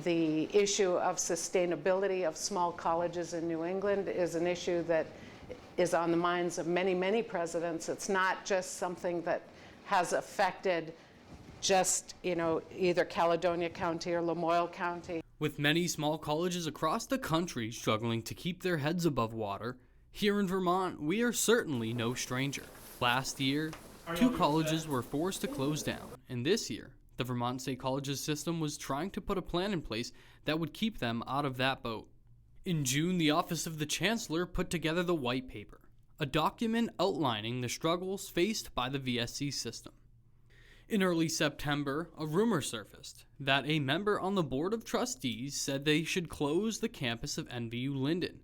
the issue of sustainability of small colleges in New England is an issue that is on the minds of many, many presidents. It's not just something that has affected just, either Caledonia County or Lamoille County. With many small colleges across the country struggling to keep their heads above water, here in Vermont, we are certainly no stranger. Last year, 2 colleges were forced to close down, and this year, the Vermont State Colleges system was trying to put a plan in place that would keep them out of that boat. In June, the Office of the Chancellor put together the White Paper, a document outlining the struggles faced by the VSC system. In early September, a rumor surfaced that a member on the Board of Trustees said they should close the campus of NVU Linden,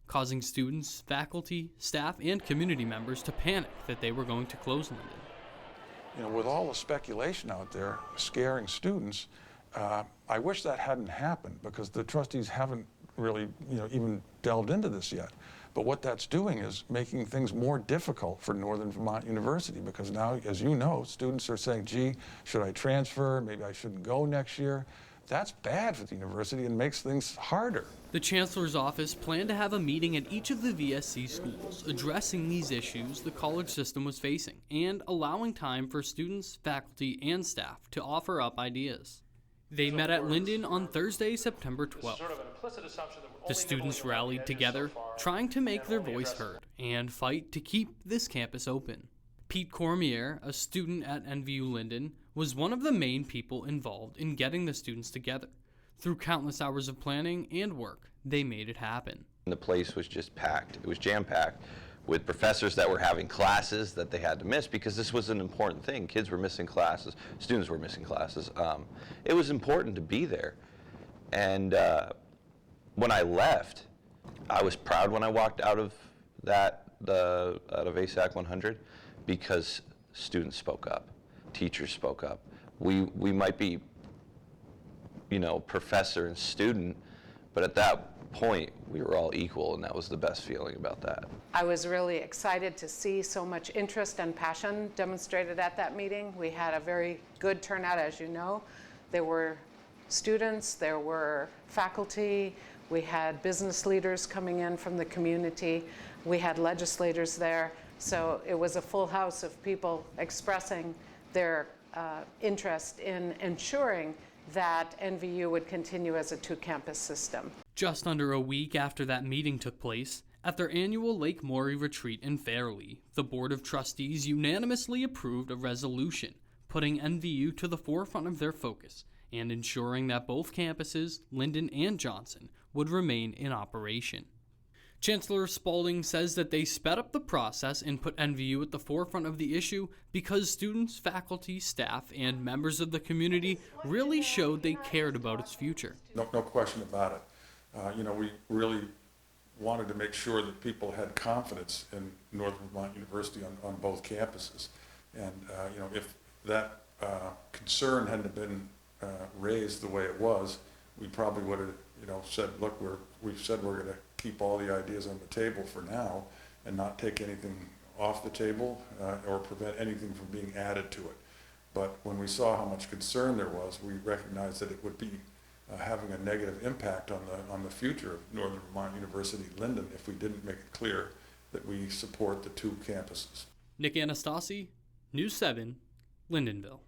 causing students, faculty, staff, and community members to panic that they were going to close Linden. With all the speculation out there scaring students, I wish that hadn't happened, because the trustees haven't really, even delved into this yet. But what that's doing is making things more difficult for Northern Vermont University, because now, as you know, students are saying, gee, should I transfer? Maybe I shouldn't go next year. That's bad for the university and makes things harder. The Chancellor's office planned to have a meeting at each of the VSC schools addressing these issues the college system was facing and allowing time for students, faculty, and staff to offer up ideas. They met at Linden on Thursday, September 12th. The students rallied together, trying to make their voice heard and fight to keep this campus open. Pete Cormier, a student at NVU Linden, was one of the main people involved in getting the students together. Through countless hours of planning and work, they made it happen. The place was just packed. It was jam-packed with professors that were having classes that they had to miss, because this was an important thing. Kids were missing classes, students were missing classes. It was important to be there. And when I left, I was proud when I walked out of out of ASAC 100, because students spoke up, teachers spoke up. We might be, professor and student, but at that point, we were all equal, and that was the best feeling about that. I was really excited to see so much interest and passion demonstrated at that meeting. We had a very good turnout, as you know. There were students, there were faculty, we had business leaders coming in from the community, we had legislators there. So it was a full house of people expressing their interest in ensuring that NVU would continue as a 2-campus system. Just under a week after that meeting took place, at their annual Lake Maury retreat in Fairleigh, the Board of Trustees unanimously approved a resolution putting NVU to the forefront of their focus and ensuring that both campuses, Linden and Johnson, would remain in operation. Chancellor Spaulding says that they sped up the process and put NVU at the forefront of the issue because students, faculty, staff, and members of the community really showed they cared about its future. No question about it. We really wanted to make sure that people had confidence in Northern Vermont University on both campuses. And if that concern hadn't been raised the way it was, we probably would have said, look, we've said we're going to keep all the ideas on the table for now and not take anything off the table or prevent anything from being added to it. But when we saw how much concern there was, we recognized that it would be having a negative impact on the future of Northern Vermont University Linden if we didn't make it clear that we support the 2 campuses. Nick Anastasi, News 7, Lindenville.